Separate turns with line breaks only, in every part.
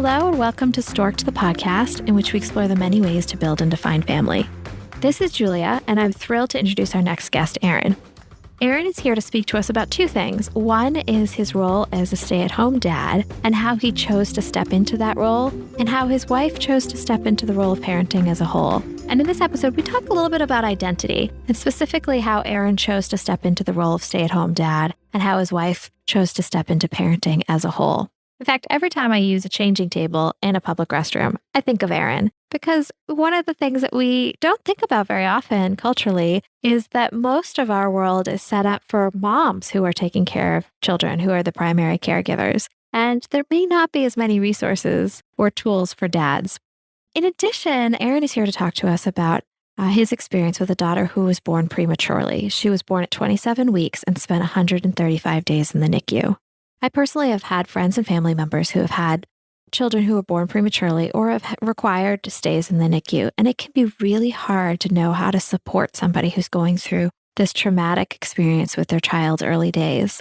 Hello and welcome to Stork'd, the podcast, in which we explore the many ways to build and define family. This is Julia, and I'm thrilled to introduce our next guest, Aaron. Aaron is here to speak to us about two things. One is his role as a stay-at-home dad and how he chose to step into that role, and how his wife chose to step into the role of parenting as a whole. And in this episode, we talk a little bit about identity, and specifically how Aaron chose to step into the role of stay-at-home dad and how his wife chose to step into parenting as a whole. In fact, every time I use a changing table in a public restroom, I think of Aaron, because one of the things that we don't think about very often culturally is that most of our world is set up for moms who are taking care of children, who are the primary caregivers. And there may not be as many resources or tools for dads. In addition, Aaron is here to talk to us about his experience with a daughter who was born prematurely. She was born at 27 weeks and spent 135 days in the NICU. I personally have had friends and family members who have had children who were born prematurely or have required stays in the NICU, and it can be really hard to know how to support somebody who's going through this traumatic experience with their child's early days.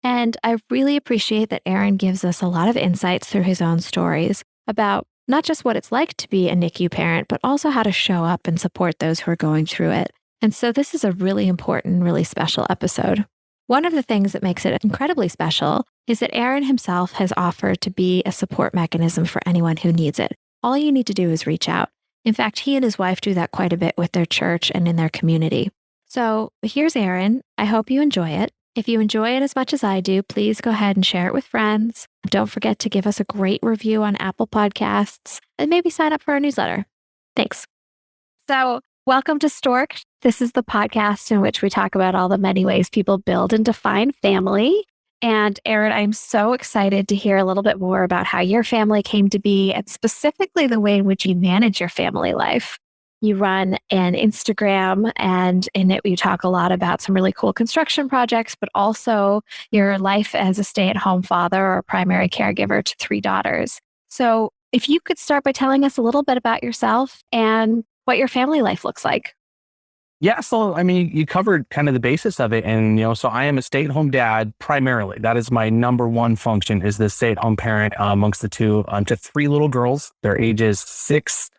And I really appreciate that Aaron gives us a lot of insights through his own stories about not just what it's like to be a NICU parent, but also how to show up and support those who are going through it. And so this is a really important, really special episode. One of the things that makes it incredibly special is that Aaron himself has offered to be a support mechanism for anyone who needs it. All you need to do is reach out. In fact, he and his wife do that quite a bit with their church and in their community. So here's Aaron. I hope you enjoy it. If you enjoy it as much as I do, please go ahead and share it with friends. Don't forget to give us a great review on Apple Podcasts and maybe sign up for our newsletter. Thanks. So welcome to Stork'd. This is the podcast in which we talk about all the many ways people build and define family. And Aaron, I'm so excited to hear a little bit more about how your family came to be and specifically the way in which you manage your family life. You run an Instagram, and in it you talk a lot about some really cool construction projects, but also your life as a stay-at-home father or primary caregiver to 3 daughters. So if you could start by telling us a little bit about yourself and what your family life looks like.
Yeah, so you covered kind of the basis of it. And, so I am a stay-at-home dad primarily. That is my number one function, is the stay-at-home parent amongst the two, to 3 little girls. Their ages 6,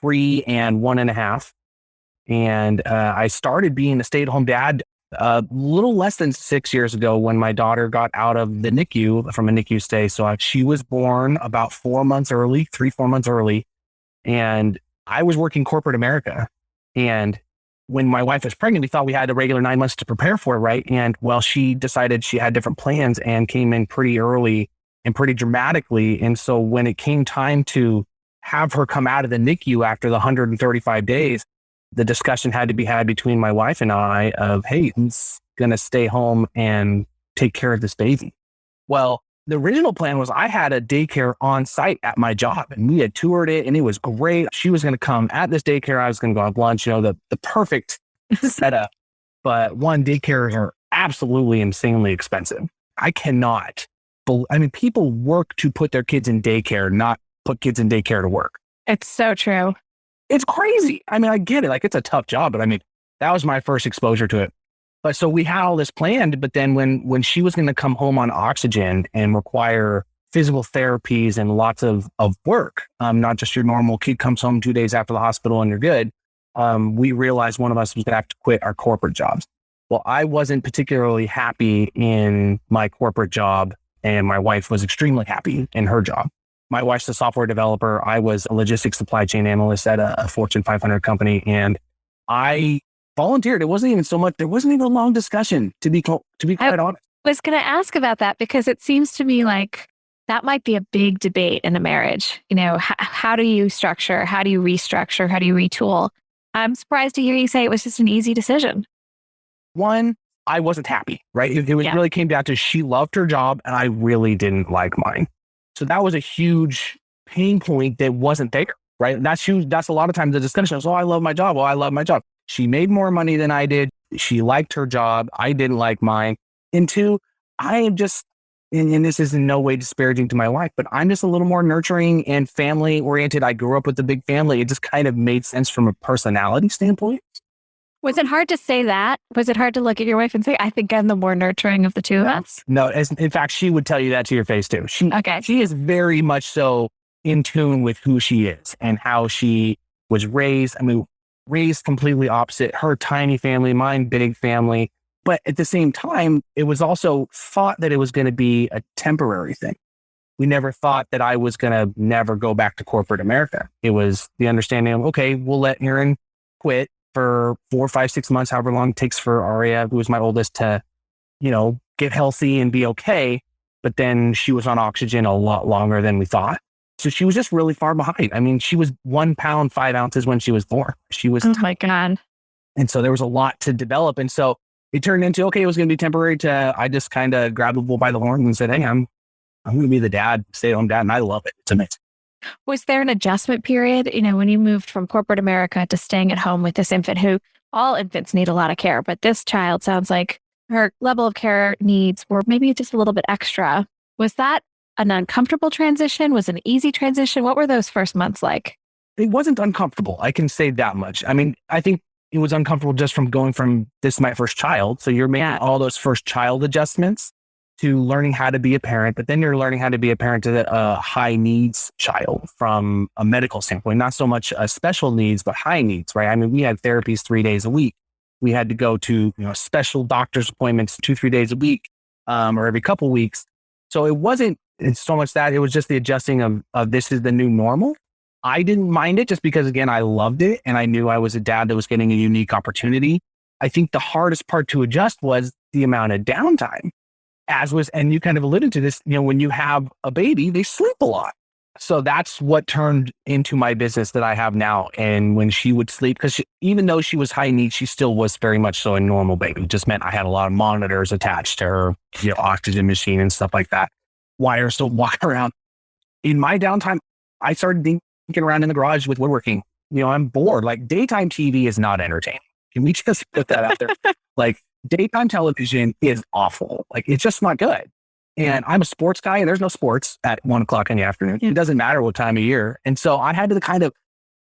3, and 1.5. And I started being a stay-at-home dad a little less than 6 years ago when my daughter got out of the NICU from a NICU stay. So she was born about 4 months early, 3-4 months early. And I was working corporate America. And when my wife was pregnant, we thought we had a regular 9 months to prepare for it, right? And she decided she had different plans and came in pretty early and pretty dramatically. And so when it came time to have her come out of the NICU after the 135 days, the discussion had to be had between my wife and I of, hey, who's going to stay home and take care of this baby? Well, the original plan was I had a daycare on site at my job, and we had toured it and it was great. She was going to come at this daycare. I was going to go have lunch, the perfect setup. But daycares are absolutely insanely expensive. I cannot. People work to put their kids in daycare, not put kids in daycare to work.
It's so true.
It's crazy. I get it. It's a tough job, but that was my first exposure to it. But so we had all this planned, but then when she was going to come home on oxygen and require physical therapies and lots of work, not just your normal kid comes home 2 days after the hospital and you're good, we realized one of us was going to have to quit our corporate jobs. Well, I wasn't particularly happy in my corporate job, and my wife was extremely happy in her job. My wife's a software developer. I was a logistics supply chain analyst at a Fortune 500 company, and I volunteered. It wasn't even so much. There wasn't even a long discussion, to be quite honest.
I was going to ask about that because it seems to me like that might be a big debate in a marriage. How do you structure? How do you restructure? How do you retool? I'm surprised to hear you say it was just an easy decision.
One, I wasn't happy, right? It really came down to she loved her job and I really didn't like mine. So that was a huge pain point that wasn't there, right? That's a lot of times the discussion is, I love my job. Well, I love my job. She made more money than I did. She liked her job. I didn't like mine. And 2, I am just, and this is in no way disparaging to my wife, but I'm just a little more nurturing and family oriented. I grew up with a big family. It just kind of made sense from a personality standpoint.
Was it hard to say that? Was it hard to look at your wife and say, I think I'm the more nurturing of the two of us?
No, in fact, she would tell you that to your face too. She is very much so in tune with who she is and how she was raised. I mean, raised completely opposite, her tiny family, mine big family. But at the same time, it was also thought that it was going to be a temporary thing. We never thought that I was going to never go back to corporate America. It was the understanding of, okay, we'll let Aaron quit for 4, 5, 6 months, however long it takes for Aria, who was my oldest, to, get healthy and be okay. But then she was on oxygen a lot longer than we thought. So she was just really far behind. I mean, she was 1 pound, 5 ounces when she was born. She was,
oh my God.
And so there was a lot to develop. And so it turned into, okay, it was going to be temporary I just kind of grabbed the bull by the horns and said, hey, I'm going to be the dad, stay-at-home dad. And I love it. It's amazing.
Was there an adjustment period, when you moved from corporate America to staying at home with this infant, who all infants need a lot of care, but this child sounds like her level of care needs were maybe just a little bit extra. Was that an uncomfortable transition? Was it an easy transition? What were those first months like?
It wasn't uncomfortable. I can say that much. I mean, I think it was uncomfortable just from going from this is my first child. So you're making all those first child adjustments to learning how to be a parent, but then you're learning how to be a parent to a high needs child from a medical standpoint, not so much special needs, but high needs, right? I mean, we had therapies 3 days a week. We had to go to, special doctor's appointments 2, 3 days a week, or every couple weeks. So it wasn't so much that, it was just the adjusting of this is the new normal. I didn't mind it just because, again, I loved it. And I knew I was a dad that was getting a unique opportunity. I think the hardest part to adjust was the amount of downtime. And you kind of alluded to this, when you have a baby, they sleep a lot. So that's what turned into my business that I have now. And when she would sleep, because even though she was high needs, she still was very much so a normal baby. It just meant I had a lot of monitors attached to her, oxygen machine and stuff like that. Wires to walk around. In my downtime, I started thinking around in the garage with woodworking. I'm bored. Like, daytime TV is not entertaining. Can we just put that out there? Like, daytime television is awful. Like, it's just not good. And I'm a sports guy, and there's no sports at 1 o'clock in the afternoon. It doesn't matter what time of year. And so I had to kind of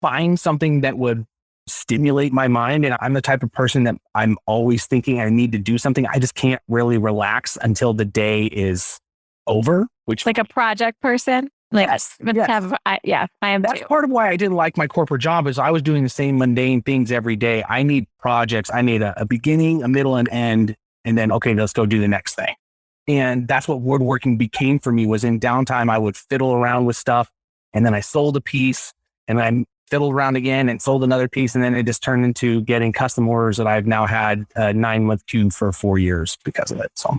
find something that would stimulate my mind. And I'm the type of person that I'm always thinking I need to do something. I just can't really relax until the day is over. Which,
like a project person? Like,
yes.
I am
That's
too.
part of why I didn't like my corporate job, is I was doing the same mundane things every day. I need projects. I need a beginning, a middle, and end. And then, okay, let's go do the next thing. And that's what woodworking became for me. Was in downtime, I would fiddle around with stuff. And then I sold a piece, and I fiddled around again and sold another piece. And then it just turned into getting custom orders that I've now had a 9-month queue for 4 years because of it. So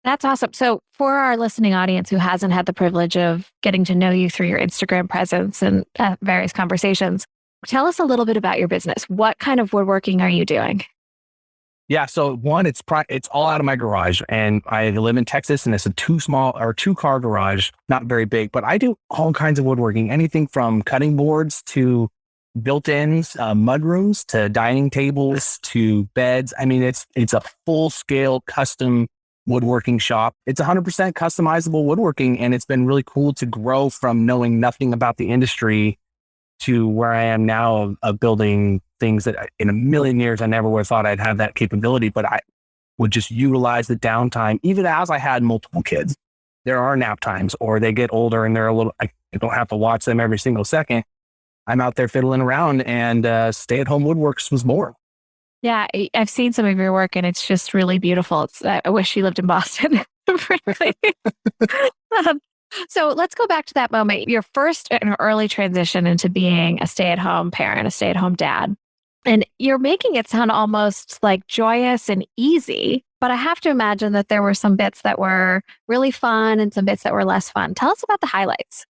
that's awesome. So for our listening audience who hasn't had the privilege of getting to know you through your Instagram presence and various conversations, tell us a little bit about your business. What kind of woodworking are you doing?
Yeah. So one, it's all out of my garage, and I live in Texas, and it's a 2-car garage, not very big, but I do all kinds of woodworking, anything from cutting boards to built-ins, mudrooms to dining tables to beds. I mean, it's a full-scale custom woodworking shop. It's 100% customizable woodworking, and it's been really cool to grow from knowing nothing about the industry to where I am now of building things that in a million years, I never would have thought I'd have that capability, but I would just utilize the downtime. Even as I had multiple kids, there are nap times, or they get older and I don't have to watch them every single second. I'm out there fiddling around, and Stay-at-Home Woodworks was born.
Yeah, I've seen some of your work, and it's just really beautiful. I wish you lived in Boston, frankly. So let's go back to that moment, your first early transition into being a stay-at-home parent, a stay-at-home dad. And you're making it sound almost like joyous and easy, but I have to imagine that there were some bits that were really fun and some bits that were less fun. Tell us about the highlights.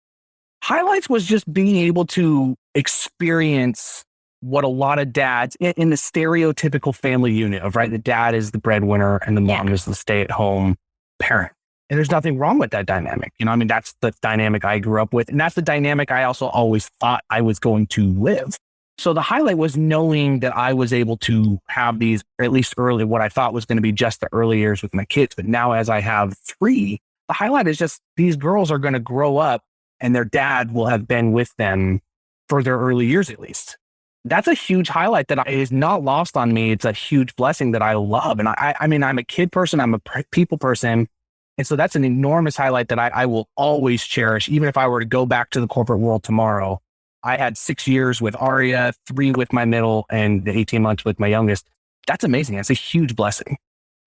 Highlights was just being able to experience what a lot of dads in the stereotypical family unit of, right, the dad is the breadwinner and the mom is the stay-at-home parent. And there's nothing wrong with that dynamic. That's the dynamic I grew up with. And that's the dynamic I also always thought I was going to live. So the highlight was knowing that I was able to have these, or at least early, what I thought was going to be just the early years with my kids. But now as I have 3, the highlight is just these girls are going to grow up and their dad will have been with them for their early years, at least. That's a huge highlight that is not lost on me. It's a huge blessing that I love. And I mean, I'm a kid person. I'm a people person. And so that's an enormous highlight that I will always cherish. Even if I were to go back to the corporate world tomorrow, I had 6 years with Aria, 3 with my middle, and the 18 months with my youngest. That's amazing. That's a huge blessing.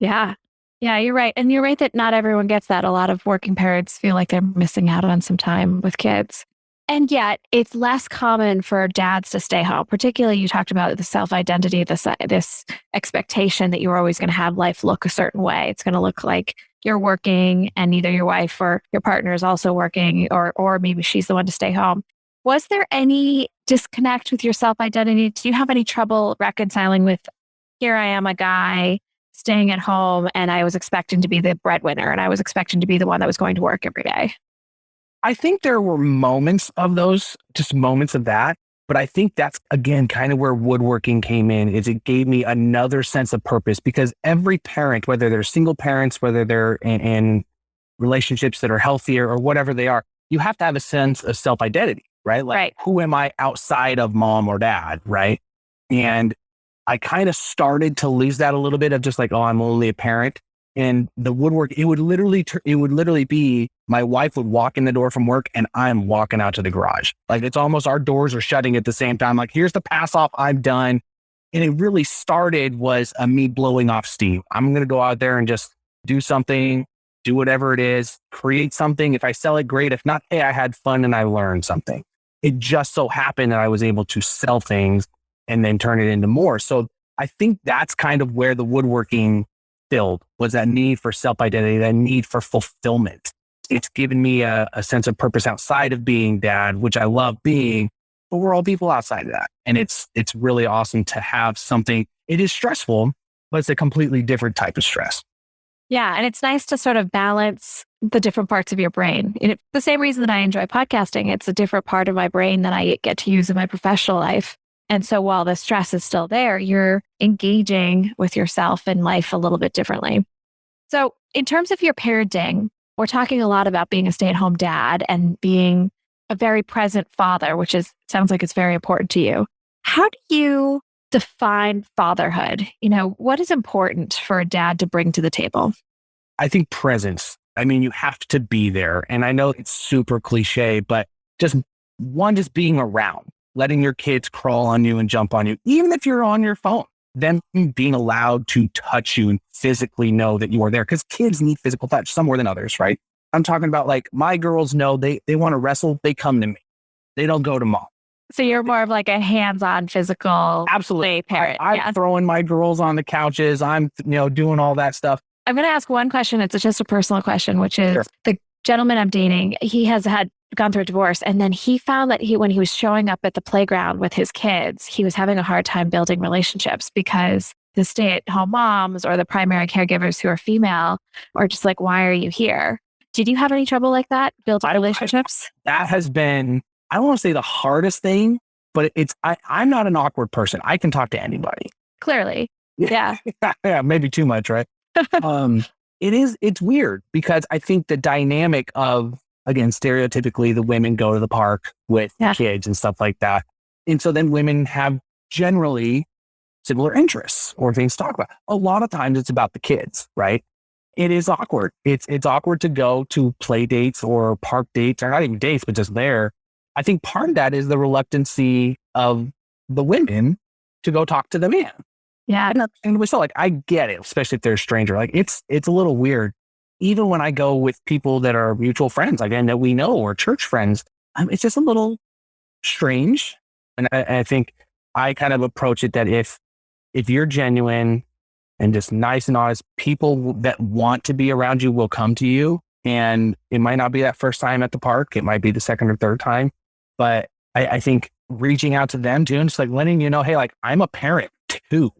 Yeah. Yeah, you're right. And you're right that not everyone gets that. A lot of working parents feel like they're missing out on some time with kids. And yet it's less common for dads to stay home. Particularly, you talked about the self-identity, this expectation that you're always going to have life look a certain way. It's going to look like you're working and neither your wife or your partner is also working, or maybe she's the one to stay home. Was there any disconnect with your self-identity? Do you have any trouble reconciling with, here I am, a guy staying at home, and I was expecting to be the breadwinner, and I was expecting to be the one that was going to work every day?
I think there were moments of those, just moments of that. But I think that's, again, kind of where woodworking came in, is it gave me another sense of purpose, because every parent, whether they're single parents, whether they're in relationships that are healthier or whatever they are, you have to have a sense of self-identity, right? Like,
Right.
Who am I outside of mom or dad, right? And I kind of started to lose that a little bit of just like, oh, I'm only a parent. And the woodwork, it would literally be my wife would walk in the door from work and I'm walking out to the garage. Like, it's almost our doors are shutting at the same time. Like, here's the pass off, I'm done. And it really started was me blowing off steam. I'm going to go out there and just do something, do whatever it is, create something. If I sell it, great. If not, hey, I had fun and I learned something. It just so happened that I was able to sell things and then turn it into more. So I think that's kind of where the woodworking filled, was that need for self-identity, that need for fulfillment. It's given me a sense of purpose outside of being dad, which I love being, but we're all people outside of that. And it's really awesome to have something. It is stressful, but it's a completely different type of stress.
Yeah. And it's nice to sort of balance the different parts of your brain. And it's the same reason that I enjoy podcasting. It's a different part of my brain that I get to use in my professional life. And so while the stress is still there, you're engaging with yourself and life a little bit differently. So in terms of your parenting, we're talking a lot about being a stay-at-home dad and being a very present father, which sounds like it's very important to you. How do you define fatherhood? What is important for a dad to bring to the table?
I think presence. I mean, you have to be there. And I know it's super cliche, but just being around, letting your kids crawl on you and jump on you, even if you're on your phone, them being allowed to touch you and physically know that you are there. Because kids need physical touch some more than others, right? I'm talking about, like, my girls know they want to wrestle, they come to me. They don't go to mom.
So you're more of like a hands-on physical
Absolutely.
parent.
I'm throwing my girls on the couches. I'm doing all that stuff.
I'm going to ask one question. It's just a personal question, which is The gentleman I'm dating, he has gone through a divorce. And then he found that when he was showing up at the playground with his kids, he was having a hard time building relationships because the stay-at-home moms or the primary caregivers who are female are just like, why are you here? Did you have any trouble like that, building relationships?
That has been, I don't want to say the hardest thing, but I'm not an awkward person. I can talk to anybody.
Clearly. Yeah.
Yeah, maybe too much, right? It's weird because I think the dynamic of, again, stereotypically, the women go to the park with kids and stuff like that. And so then women have generally similar interests or things to talk about. A lot of times it's about the kids, right? It is awkward. It's awkward to go to play dates or park dates, or not even dates, but just there. I think part of that is the reluctancy of the women to go talk to the man.
Yeah.
And we're still like, I get it, especially if they're a stranger. Like, it's a little weird. Even when I go with people that are mutual friends, again, that we know, or church friends, it's just a little strange. And I think I kind of approach it that if you're genuine and just nice and honest, people that want to be around you will come to you. And it might not be that first time at the park. It might be the second or third time. But I think reaching out to them too, and just like letting you know, hey, like, I'm a parent too.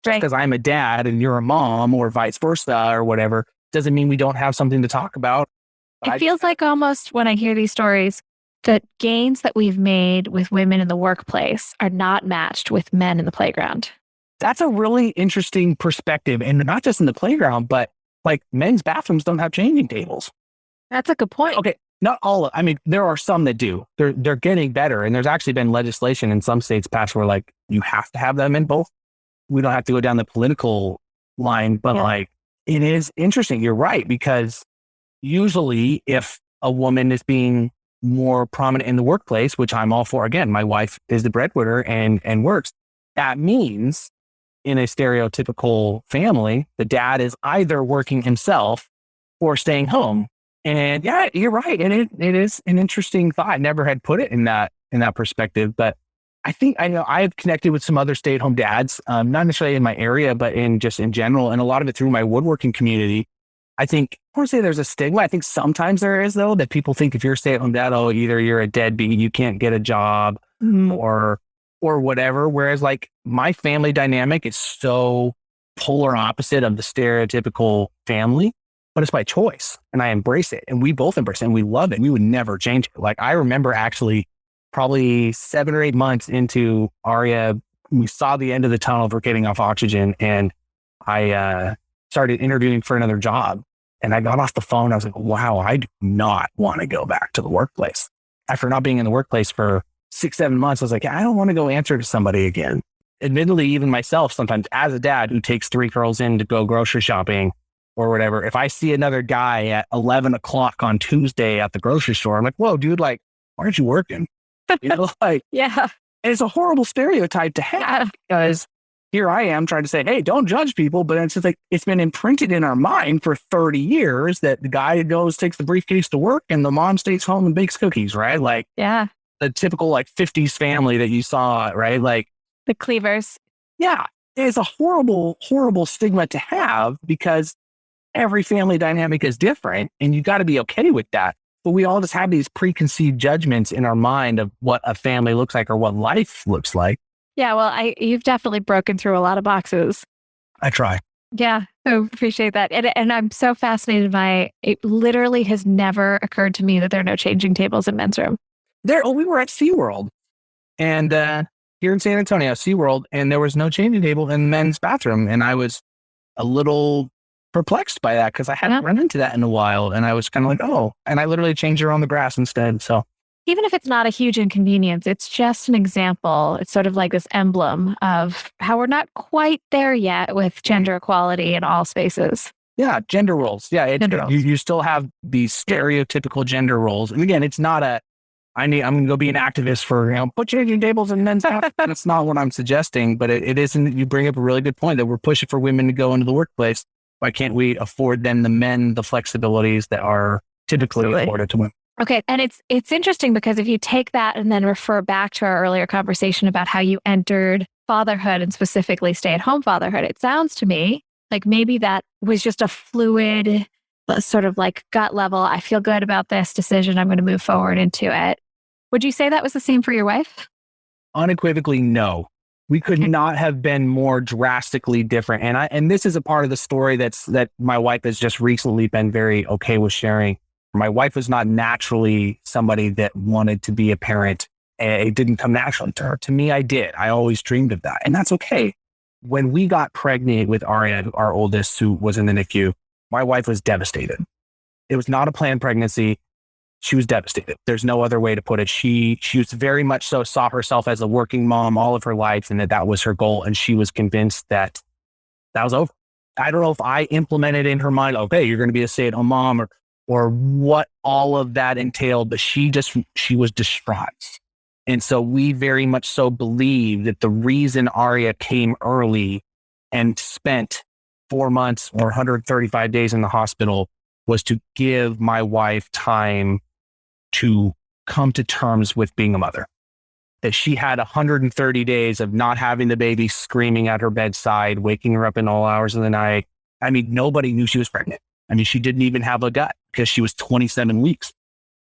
Just because I'm a dad and you're a mom, or vice versa or whatever, doesn't mean we don't have something to talk about.
It feels like almost, when I hear these stories, that gains that we've made with women in the workplace are not matched with men in the playground.
That's a really interesting perspective. And not just in the playground, but like, men's bathrooms don't have changing tables.
That's a good point.
Okay. Not all. I mean, there are some that do. They're getting better. And there's actually been legislation in some states passed where, like, you have to have them in both. We don't have to go down the political line, but like, it is interesting. You're right, because usually if a woman is being more prominent in the workplace, which I'm all for, again, my wife is the breadwinner and works, that means in a stereotypical family, the dad is either working himself or staying home. And yeah, you're right. And it is an interesting thought. I never had put it in that perspective, but I know I've connected with some other stay-at-home dads, not necessarily in my area, but in general, and a lot of it through my woodworking community. I think, I want to say there's a stigma. I think sometimes there is, though, that people think if you're a stay-at-home dad, oh, either you're a deadbeat, you can't get a job, or whatever. Whereas like my family dynamic is so polar opposite of the stereotypical family, but it's by choice and I embrace it. And we both embrace it and we love it. We would never change it. Like I remember actually probably 7 or 8 months into Aria, we saw the end of the tunnel for getting off oxygen, and I started interviewing for another job. And I got off the phone. I was like, wow, I do not want to go back to the workplace. After not being in the workplace for 6, 7 months, I was like, I don't want to go answer to somebody again. Admittedly, even myself, sometimes as a dad who takes 3 girls in to go grocery shopping or whatever, if I see another guy at 11 o'clock on Tuesday at the grocery store, I'm like, whoa, dude, like, why aren't you working? You know, like,
Yeah.
and it's a horrible stereotype to have because here I am trying to say, hey, don't judge people. But it's just like, it's been imprinted in our mind for 30 years that the guy goes, takes the briefcase to work and the mom stays home and bakes cookies, right? Like,
Yeah.
the typical like 50s family that you saw, right? Like,
The cleavers.
yeah, it's a horrible, horrible stigma to have because every family dynamic is different and you got to be okay with that. But we all just have these preconceived judgments in our mind of what a family looks like or what life looks like.
Yeah. Well, you've definitely broken through a lot of boxes.
I try.
Yeah. I appreciate that. And I'm so fascinated by it. Literally has never occurred to me that there are no changing tables in men's room.
We were at SeaWorld and here in San Antonio, SeaWorld, and there was no changing table in the men's bathroom. And I was a little perplexed by that because I hadn't run into that in a while. And I was kind of like, oh, and I literally changed her on the grass instead. So
Even if it's not a huge inconvenience, it's just an example. It's sort of like this emblem of how we're not quite there yet with gender equality in all spaces.
yeah, gender roles. Yeah,
Gender roles.
You still have these stereotypical gender roles. And again, it's not I'm going to go be an activist for, put changing tables in men's baths. That's not what I'm suggesting, but it isn't. You bring up a really good point that we're pushing for women to go into the workplace. Why can't we afford then the flexibilities that are typically afforded to women?
Okay. And it's interesting because if you take that and then refer back to our earlier conversation about how you entered fatherhood and specifically stay-at-home fatherhood, it sounds to me like maybe that was just a fluid sort of like gut level. I feel good about this decision. I'm going to move forward into it. Would you say that was the same for your wife?
Unequivocally, no. We could not have been more drastically different. And this is a part of the story that my wife has just recently been very okay with sharing. My wife was not naturally somebody that wanted to be a parent. It didn't come naturally to her. To me, I did. I always dreamed of that. And that's okay. When we got pregnant with Aria, our oldest, who was in the NICU, my wife was devastated. It was not a planned pregnancy. She was devastated. There's no other way to put it. She was very much so saw herself as a working mom all of her life and that was her goal. And she was convinced that was over. I don't know if I implemented in her mind, okay, you're going to be a stay-at-home mom or what all of that entailed, but she was distraught. And so we very much so believe that the reason Aria came early and spent 4 months or 135 days in the hospital was to give my wife time to come to terms with being a mother. That she had 130 days of not having the baby screaming at her bedside, waking her up in all hours of the night. I mean, nobody knew she was pregnant. I mean, she didn't even have a gut because she was 27 weeks.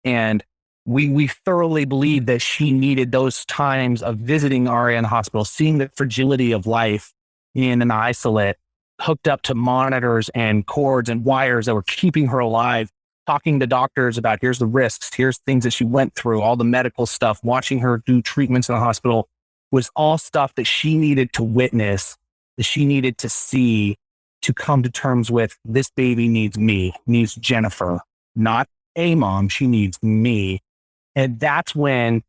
And we thoroughly believed that she needed those times of visiting Aria in the hospital, seeing the fragility of life in an isolate, hooked up to monitors and cords and wires that were keeping her alive, talking to doctors about here's the risks, here's things that she went through, all the medical stuff, watching her do treatments in the hospital was all stuff that she needed to witness, that she needed to see to come to terms with this baby needs me, needs Jennifer, not a mom, she needs me. And that's when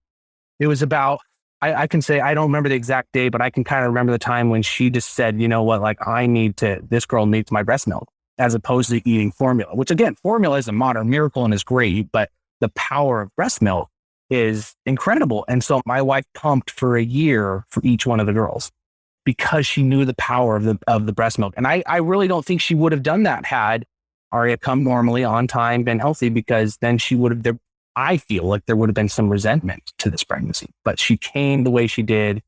it was about, I can say, I don't remember the exact day, but I can kind of remember the time when she just said, you know what, like this girl needs my breast milk. as opposed to eating formula, which again, formula is a modern miracle and is great, but the power of breast milk is incredible. And so my wife pumped for a year for each one of the girls because she knew the power of the breast milk. And I really don't think she would have done that had Aria come normally on time, been healthy, because then she would have, I feel like there would have been some resentment to this pregnancy, but she came the way she did.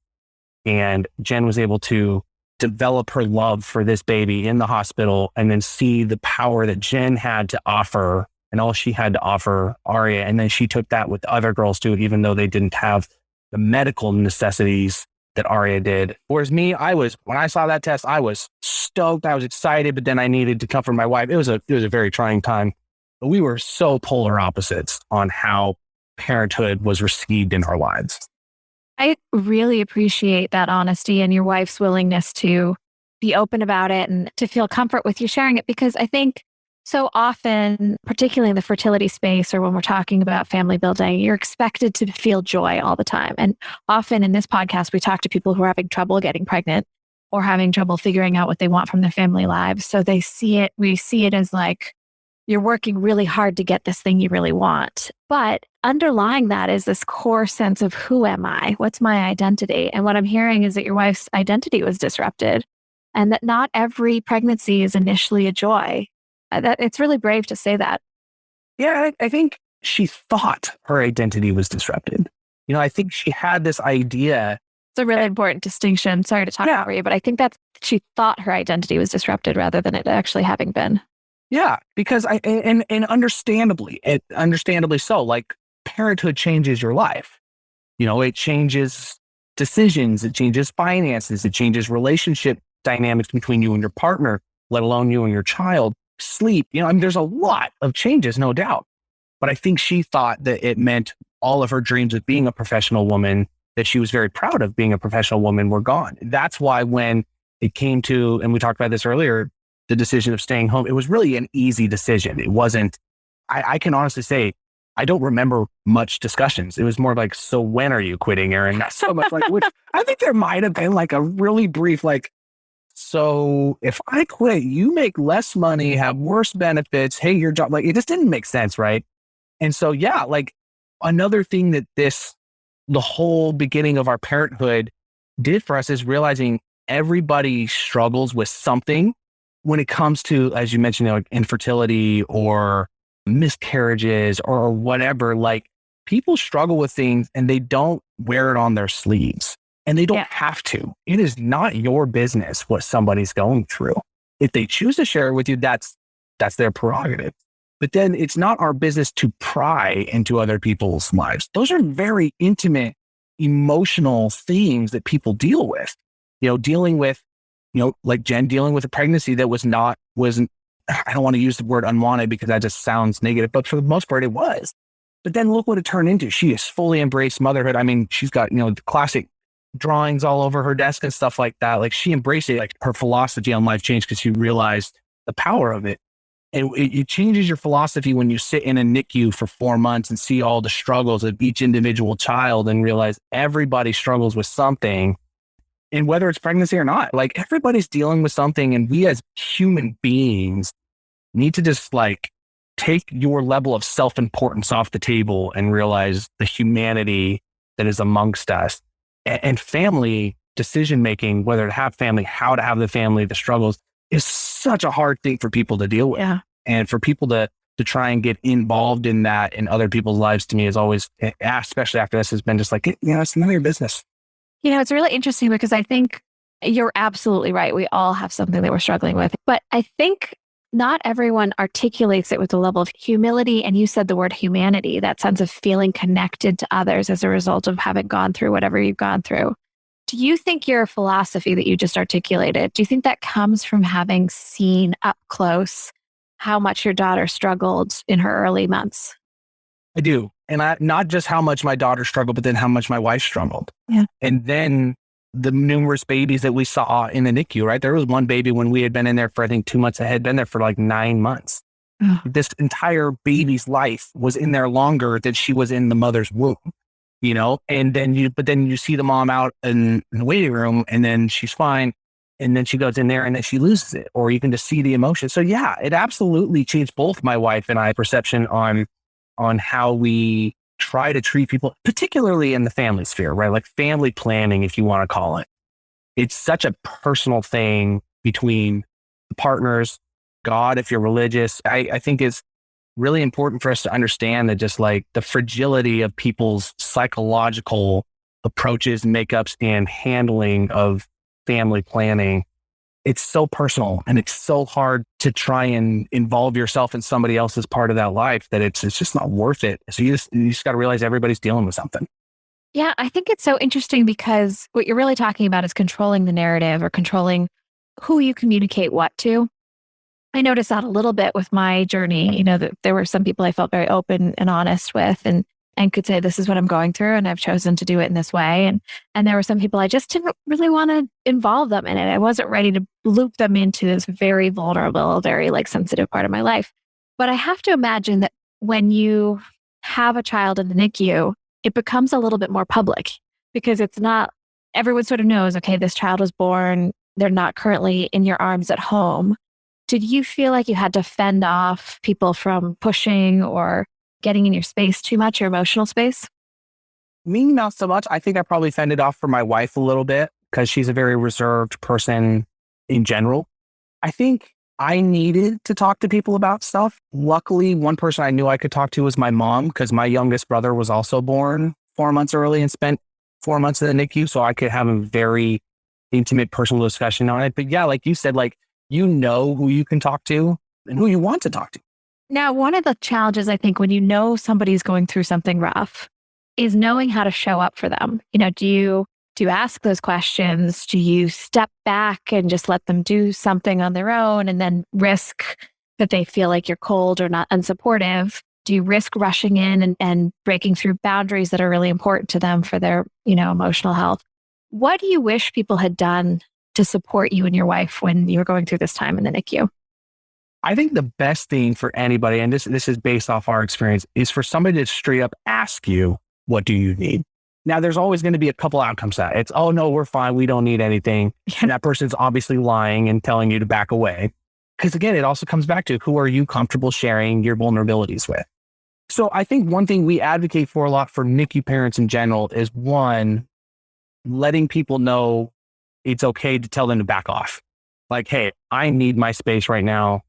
And Jen was able to develop her love for this baby in the hospital and then see the power that Jen had to offer and all she had to offer Aria. And then she took that with other girls too, even though they didn't have the medical necessities that Aria did. Whereas me, when I saw that test, I was stoked. I was excited, but then I needed to comfort my wife. It was a very trying time, but we were so polar opposites on how parenthood was received in our lives.
I really appreciate that honesty and your wife's willingness to be open about it and to feel comfort with you sharing it, because I think so often, particularly in the fertility space or when we're talking about family building, you're expected to feel joy all the time. And often in this podcast, we talk to people who are having trouble getting pregnant or having trouble figuring out what they want from their family lives. So we see it as like, you're working really hard to get this thing you really want. But underlying that is this core sense of who am I? What's my identity? And what I'm hearing is that your wife's identity was disrupted and that not every pregnancy is initially a joy. That it's really brave to say that.
Yeah, I think she thought her identity was disrupted. I think she had this idea.
It's a really important distinction. Sorry to talk over you, but I think that she thought her identity was disrupted rather than it actually having been.
Yeah, because and understandably so, like parenthood changes your life. It changes decisions, it changes finances, it changes relationship dynamics between you and your partner, let alone you and your child, sleep. There's a lot of changes, no doubt. But I think she thought that it meant all of her dreams of being a professional woman, that she was very proud of being a professional woman, were gone. That's why when it came to, and we talked about this earlier, the decision of staying home, it was really an easy decision. It wasn't, I can honestly say, I don't remember much discussions. It was more like, so when are you quitting, Aaron? Not so much like, which I think there might have been like a really brief, like, so if I quit, you make less money, have worse benefits. Hey, your job, like it just didn't make sense. Right. And so, yeah, like another thing that the whole beginning of our parenthood did for us is realizing everybody struggles with something when it comes to, as you mentioned, like infertility or miscarriages or whatever. Like people struggle with things and they don't wear it on their sleeves, and they don't have to. It is not your business what somebody's going through. If they choose to share it with you, that's their prerogative. But then it's not our business to pry into other people's lives. Those are very intimate, emotional things that people deal with. Dealing with, like Jen dealing with a pregnancy that wasn't, I don't want to use the word unwanted because that just sounds negative, but for the most part it was. But then look what it turned into. She has fully embraced motherhood. I mean, she's got, the classic drawings all over her desk and stuff like that. Like she embraced it, like her philosophy on life changed because she realized the power of it. And it changes your philosophy when you sit in a NICU for 4 months and see all the struggles of each individual child and realize everybody struggles with something. And whether it's pregnancy or not, like everybody's dealing with something. And we as human beings need to just like take your level of self-importance off the table and realize the humanity that is amongst us. And family decision-making, whether to have family, how to have the family, the struggles, is such a hard thing for people to deal with.
Yeah.
And for people to try and get involved in that in other people's lives, to me, is always, especially after this, has been just like, it's none of your business.
It's really interesting because I think you're absolutely right. We all have something that we're struggling with. But I think not everyone articulates it with a level of humility. And you said the word humanity, that sense of feeling connected to others as a result of having gone through whatever you've gone through. Do you think your philosophy that you just articulated, do you think that comes from having seen up close how much your daughter struggled in her early months?
I do. And not just how much my daughter struggled, but then how much my wife struggled.
Yeah.
And then the numerous babies that we saw in the NICU, right? There was one baby when we had been in there for, I think 2 months, I had been there for like 9 months.
Oh.
This entire baby's life was in there longer than she was in the mother's womb, and then you see the mom out in the waiting room and then she's fine. And then she goes in there and then she loses it, or you can just see the emotion. So yeah, it absolutely changed both my wife and I perception on how we try to treat people, particularly in the family sphere, right? Like family planning, if you want to call it. It's such a personal thing between the partners, God, if you're religious. I think it's really important for us to understand that just like the fragility of people's psychological approaches, makeups, and handling of family planning. It's so personal and it's so hard to try and involve yourself in somebody else's part of that life that it's just not worth it. So you just got to realize everybody's dealing with something.
Yeah, I think it's so interesting because what you're really talking about is controlling the narrative or controlling who you communicate what to. I noticed that a little bit with my journey, that there were some people I felt very open and honest with and could say, this is what I'm going through and I've chosen to do it in this way. And there were some people I just didn't really want to involve them in it. I wasn't ready to loop them into this very vulnerable, very sensitive part of my life. But I have to imagine that when you have a child in the NICU, it becomes a little bit more public because it's not, everyone sort of knows, okay, this child was born, they're not currently in your arms at home. Did you feel like you had to fend off people from pushing or getting in your space too much, your emotional space?
Me, not so much. I think I probably fended off for my wife a little bit because she's a very reserved person in general. I think I needed to talk to people about stuff. Luckily, one person I knew I could talk to was my mom because my youngest brother was also born 4 months early and spent 4 months in the NICU. So I could have a very intimate personal discussion on it. But yeah, like you said, you know who you can talk to and who you want to talk to.
Now, one of the challenges, I think, when you know somebody's going through something rough is knowing how to show up for them. Do you ask those questions? Do you step back and just let them do something on their own and then risk that they feel like you're cold or not unsupportive? Do you risk rushing in and breaking through boundaries that are really important to them for their, emotional health? What do you wish people had done to support you and your wife when you were going through this time in the NICU?
I think the best thing for anybody, and this is based off our experience, is for somebody to straight up ask you, what do you need? Now, there's always going to be a couple outcomes to that. It's, oh, no, we're fine. We don't need anything. And that person's obviously lying and telling you to back away. Because again, it also comes back to who are you comfortable sharing your vulnerabilities with? So I think one thing we advocate for a lot for NICU parents in general is one, letting people know it's okay to tell them to back off. Like, hey, I need my space right now.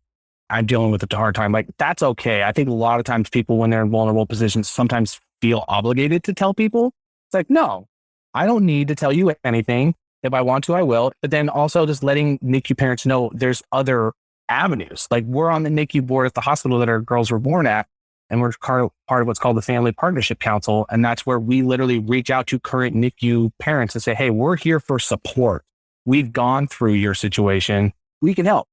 I'm dealing with a hard time. That's okay. I think a lot of times people, when they're in vulnerable positions, sometimes feel obligated to tell people. It's like, no, I don't need to tell you anything. If I want to, I will. But then also just letting NICU parents know there's other avenues. Like we're on the NICU board at the hospital that our girls were born at. And we're part of what's called the Family Partnership Council. And that's where we literally reach out to current NICU parents and say, hey, we're here for support. We've gone through your situation. We can help.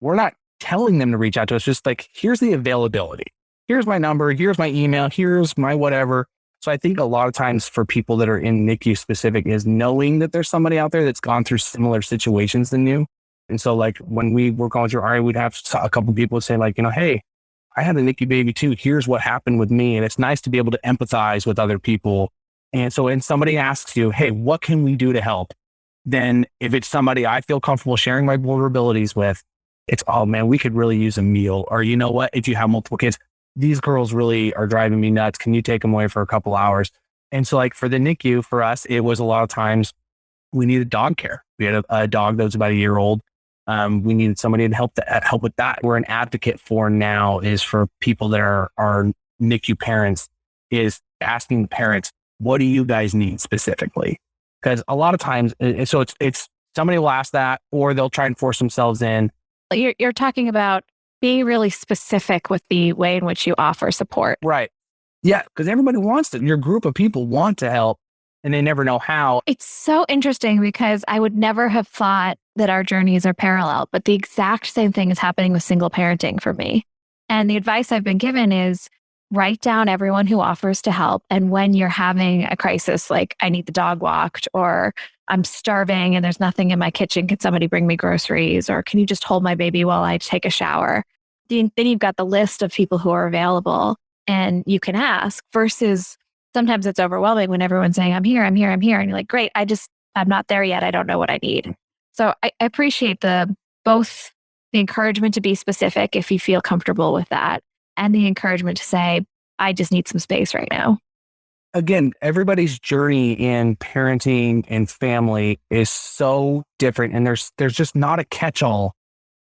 We're not telling them to reach out to us, just like, here's the availability. Here's my number. Here's my email. Here's my whatever. So I think a lot of times for people that are in NICU specific is knowing that there's somebody out there that's gone through similar situations than you. And so when we were going through RA, we'd have a couple of people say hey, I had a NICU baby too. Here's what happened with me. And it's nice to be able to empathize with other people. And so when somebody asks you, hey, what can we do to help? Then if it's somebody I feel comfortable sharing my vulnerabilities with, it's, oh man, we could really use a meal. Or you know what, if you have multiple kids, these girls really are driving me nuts. Can you take them away for a couple hours? And so for the NICU, for us, it was a lot of times we needed dog care. We had a dog that was about a year old. We needed somebody to help with that. We're an advocate for now is for people that are NICU parents is asking the parents, what do you guys need specifically? Because a lot of times, so it's somebody will ask that, or they'll try and force themselves in.
You're talking about being really specific with the way in which you offer support.
Right. Yeah. Because everybody wants to, your group of people want to help and they never know how.
It's so interesting because I would never have thought that our journeys are parallel, but the exact same thing is happening with single parenting for me. And the advice I've been given is write down everyone who offers to help. And when you're having a crisis, like I need the dog walked, or I'm starving and there's nothing in my kitchen, can somebody bring me groceries? Or can you just hold my baby while I take a shower? Then you've got the list of people who are available and you can ask, versus sometimes it's overwhelming when everyone's saying, I'm here. And you're like, great, I'm not there yet. I don't know what I need. So I appreciate both the encouragement to be specific if you feel comfortable with that, and the encouragement to say, I just need some space right now.
Again, everybody's journey in parenting and family is so different, and there's just not a catch-all,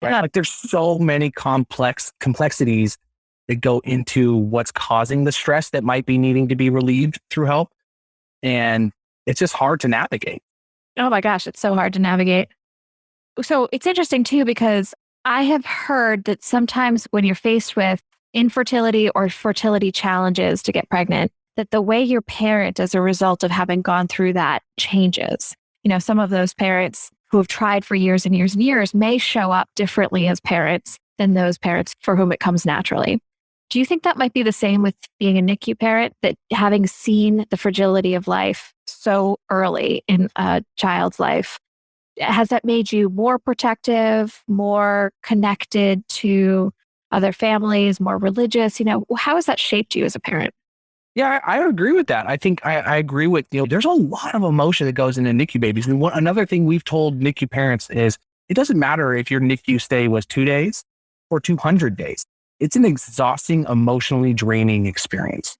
right?
Yeah.
Like there's so many complexities that go into what's causing the stress that might be needing to be relieved through help, and it's just hard to navigate.
Oh my gosh, it's so hard to navigate. So it's interesting too, because I have heard that sometimes when you're faced with infertility or fertility challenges to get pregnant, that the way you parent as a result of having gone through that changes. Some of those parents who have tried for years and years and years may show up differently as parents than those parents for whom it comes naturally. Do you think that might be the same with being a NICU parent, that having seen the fragility of life so early in a child's life, has that made you more protective, more connected to other families, more religious? How has that shaped you as a parent?
Yeah, I agree with that. I think I agree with, there's a lot of emotion that goes into NICU babies. And another thing we've told NICU parents is it doesn't matter if your NICU stay was 2 days or 200 days. It's an exhausting, emotionally draining experience.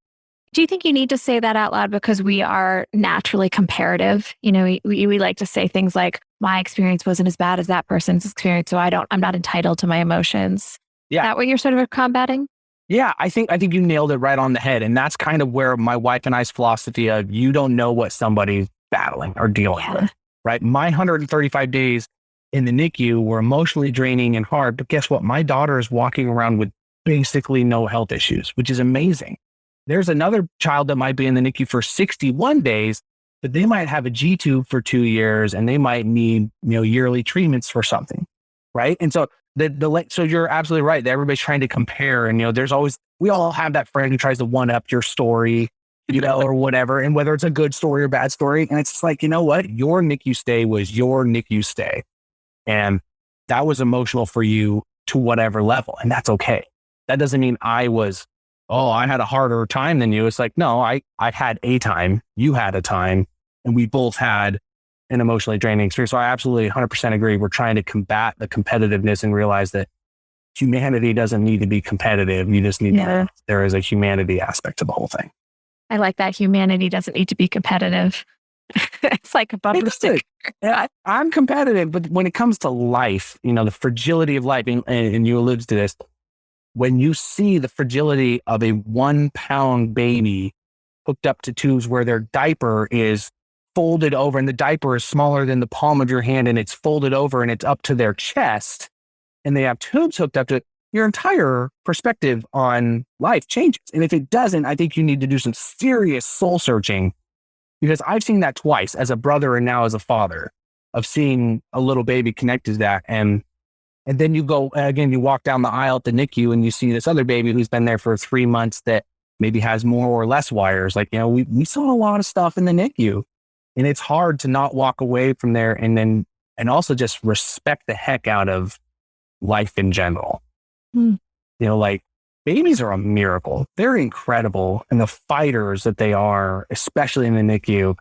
Do you think you need to say that out loud because we are naturally comparative? We like to say things like, my experience wasn't as bad as that person's experience, so I'm not entitled to my emotions.
Yeah.
Is that what you're sort of combating?
Yeah, I think you nailed it right on the head. And that's kind of where my wife and I's philosophy of you don't know what somebody's battling or dealing with, right? My 135 days in the NICU were emotionally draining and hard, but guess what? My daughter is walking around with basically no health issues, which is amazing. There's another child that might be in the NICU for 61 days, but they might have a G-tube for 2 years and they might need, yearly treatments for something, right? And so so you're absolutely right that everybody's trying to compare, and we all have that friend who tries to one up your story, or whatever, and whether it's a good story or bad story. And it's just like, you know what? Your NICU stay was your NICU stay. And that was emotional for you to whatever level. And that's okay. That doesn't mean I had a harder time than you. It's like, no, I had a time, you had a time, and we both had an emotionally draining experience. So I absolutely 100% agree. We're trying to combat the competitiveness and realize that humanity doesn't need to be competitive. You just need there is a humanity aspect to the whole thing.
I like that. Humanity doesn't need to be competitive. It's like a bumper sticker.
Yeah, I'm competitive, but when it comes to life, the fragility of life, and you alluded to this, when you see the fragility of a 1 pound baby hooked up to tubes where their diaper is folded over and the diaper is smaller than the palm of your hand and it's folded over and it's up to their chest and they have tubes hooked up to it, your entire perspective on life changes. And if it doesn't, I think you need to do some serious soul searching, because I've seen that twice as a brother and now as a father, of seeing a little baby connected to that. And then you go, again, you walk down the aisle at the NICU and you see this other baby who's been there for 3 months that maybe has more or less wires. Like, we saw a lot of stuff in the NICU. And it's hard to not walk away from there and also just respect the heck out of life in general. Like babies are a miracle. They're incredible. And the fighters that they are, especially in the NICU,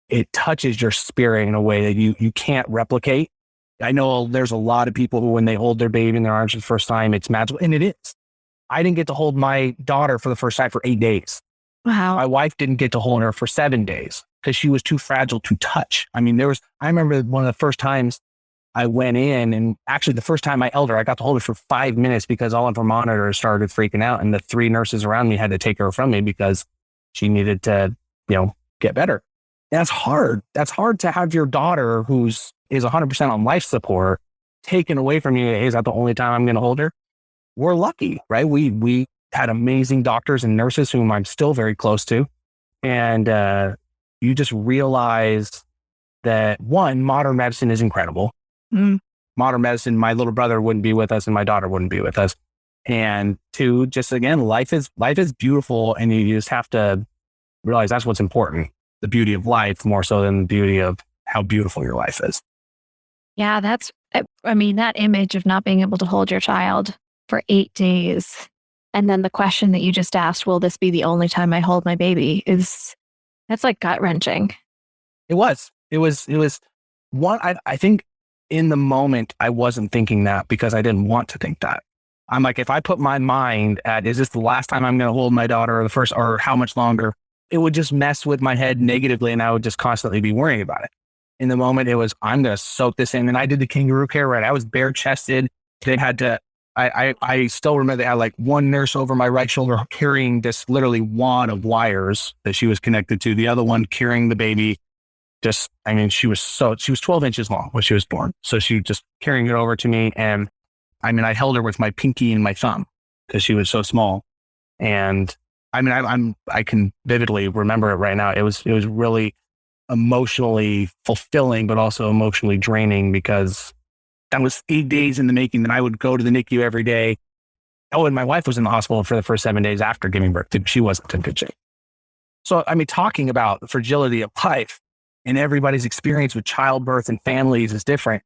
it touches your spirit in a way that you can't replicate. I know there's a lot of people who, when they hold their baby in their arms for the first time, it's magical. And it is. I didn't get to hold my daughter for the first time for 8 days.
Wow.
My wife didn't get to hold her for 7 days because she was too fragile to touch. I mean, I remember one of the first times I went in, and actually the first time I held her, I got to hold her for 5 minutes because all of her monitors started freaking out. And the 3 nurses around me had to take her from me because she needed to, get better. And that's hard. That's hard to have your daughter, who's is 100% on life support, taken away from you. Hey, is that the only time I'm going to hold her? We're lucky, right? We had amazing doctors and nurses whom I'm still very close to. And you just realize that, one, modern medicine is incredible. Modern medicine, my little brother wouldn't be with us and my daughter wouldn't be with us. And 2, just again, life is beautiful, and you just have to realize that's what's important. The beauty of life more so than the beauty of how beautiful your life is.
Yeah, that image of not being able to hold your child for 8 days. And then the question that you just asked, will this be the only time I hold my baby? That's like gut wrenching.
It was one, I think in the moment, I wasn't thinking that because I didn't want to think that. I'm like, if I put my mind at, is this the last time I'm going to hold my daughter or the first, or how much longer? It would just mess with my head negatively and I would just constantly be worrying about it. In the moment, it was, I'm going to soak this in. And I did the kangaroo care, right? I was bare chested. They had to, I still remember they had like one nurse over my right shoulder carrying this literally wad of wires that she was connected to. The other one carrying the baby. She was 12 inches long when she was born. So she just carrying it over to me. And I held her with my pinky and my thumb because she was so small. And I can vividly remember it right now. It was really emotionally fulfilling, but also emotionally draining because that was 8 days in the making. That I would go to the NICU every day. Oh, and my wife was in the hospital for the first 7 days after giving birth. She wasn't in good shape. So, talking about the fragility of life and everybody's experience with childbirth and families is different.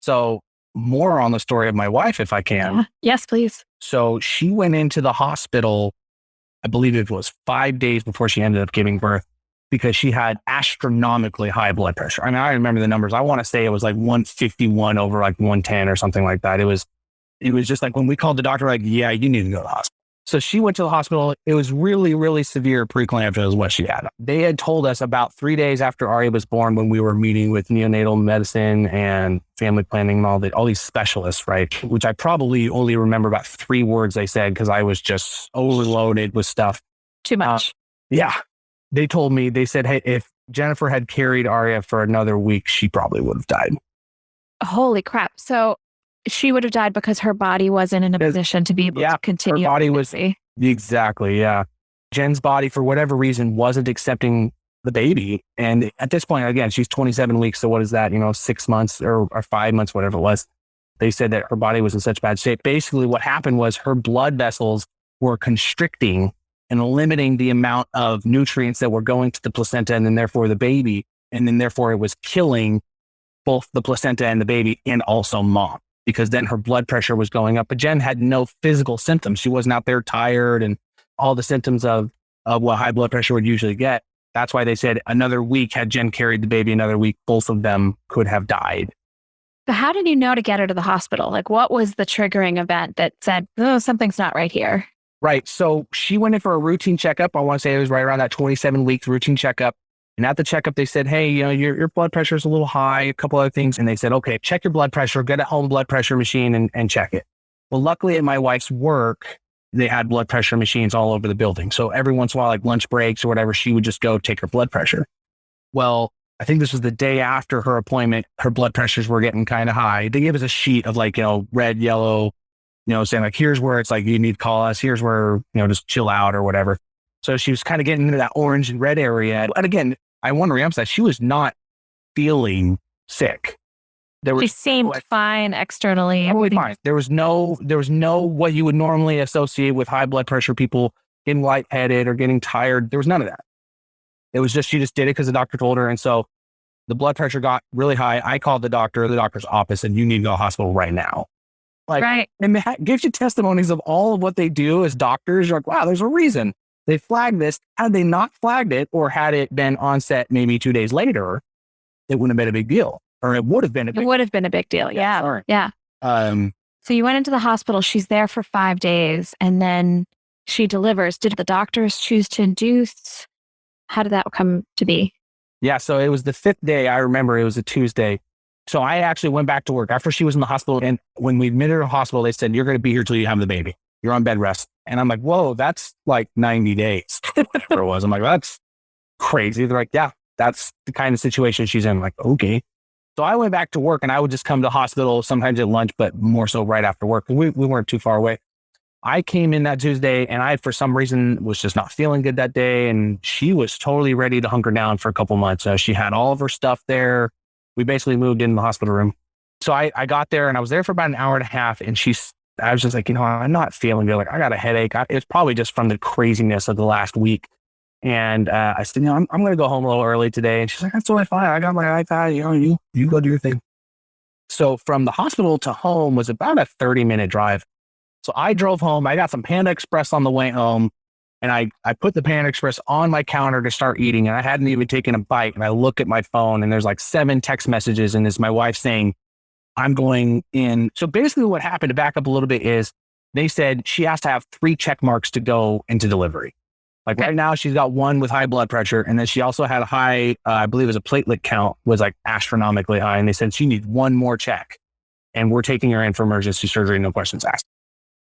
So more on the story of my wife, if I can.
Yeah. Yes, please.
So she went into the hospital, I believe it was 5 days before she ended up giving birth because she had astronomically high blood pressure. I remember the numbers. I want to say it was like 151 over like 110 or something like that. It was just like when we called the doctor, like, yeah, you need to go to the hospital. So she went to the hospital. It was really, really severe preeclampsia is what she had. They had told us about 3 days after Aria was born when we were meeting with neonatal medicine and family planning and all these specialists, right? Which I probably only remember about 3 words they said because I was just overloaded with stuff.
Too much.
Yeah. They told me, they said, hey, if Jennifer had carried Aria for another week, she probably would have died.
Holy crap. So she would have died because her body wasn't in a position to be able to continue.
Her body was, exactly, yeah. Jen's body, for whatever reason, wasn't accepting the baby. And at this point, again, she's 27 weeks. So what is that, 6 months or 5 months, whatever it was. They said that her body was in such bad shape. Basically, what happened was her blood vessels were constricting and limiting the amount of nutrients that were going to the placenta and then therefore the baby. And then therefore it was killing both the placenta and the baby and also mom, because then her blood pressure was going up. But Jen had no physical symptoms. She wasn't out there tired and all the symptoms of what high blood pressure would usually get. That's why they said another week, had Jen carried the baby another week, both of them could have died.
So how did you know to get her to the hospital? Like, what was the triggering event that said, oh, something's not right here?
Right. So she went in for a routine checkup. I want to say it was right around that 27 weeks routine checkup. And at the checkup, they said, hey, your blood pressure is a little high, a couple other things. And they said, okay, check your blood pressure, get a home blood pressure machine and check it. Well, luckily at my wife's work, they had blood pressure machines all over the building. So every once in a while, like lunch breaks or whatever, she would just go take her blood pressure. Well, I think this was the day after her appointment, her blood pressures were getting kind of high. They gave us a sheet of like, red, yellow, saying like, here's where it's like, you need to call us. Here's where, just chill out or whatever. So she was kind of getting into that orange and red area. And again, I want to reemphasize, she was not feeling sick.
She seemed fine externally.
Totally fine. There was no what you would normally associate with high blood pressure people getting lightheaded or getting tired. There was none of that. It was just, she just did it because the doctor told her. And so the blood pressure got really high. I called the doctor's office and you need to go to the hospital right now. Like, right. And that gives you testimonies of all of what they do as doctors. You're like, wow, there's a reason they flagged this. Had they not flagged it or had it been onset maybe 2 days later, it wouldn't have been a big deal. Or it would have been a big deal.
Yeah. Yeah. So you went into the hospital. She's there for 5 days and then she delivers. Did the doctors choose to induce? How did that come to be?
Yeah. So it was the 5th day. I remember it was a Tuesday. So I actually went back to work after she was in the hospital. And when we admitted her to the hospital, they said, you're going to be here till you have the baby. You're on bed rest. And I'm like, whoa, that's like 90 days. Whatever it was. I'm like, that's crazy. They're like, yeah, that's the kind of situation she's in. I'm like, okay. So I went back to work and I would just come to the hospital sometimes at lunch, but more so right after work. We weren't too far away. I came in that Tuesday and I, for some reason, was just not feeling good that day. And she was totally ready to hunker down for a couple months. She had all of her stuff there. We basically moved in the hospital room. So I got there and I was there for about an hour and a half. And I was just like, I'm not feeling good. Like, I got a headache. It's probably just from the craziness of the last week. And I said, I'm going to go home a little early today. And she's like, that's totally fine. I got my iPad. You go do your thing. So from the hospital to home was about a 30-minute drive. So I drove home. I got some Panda Express on the way home. And I put the Panda Express on my counter to start eating. And I hadn't even taken a bite. And I look at my phone and there's like 7 text messages. And it's my wife saying, I'm going in. So basically what happened, to back up a little bit, is they said she has to have 3 check marks to go into delivery. Like right now she's got 1 with high blood pressure. And then she also had a high, I believe it was a platelet count was like astronomically high. And they said she needs 1 more check and we're taking her in for emergency surgery. No questions asked.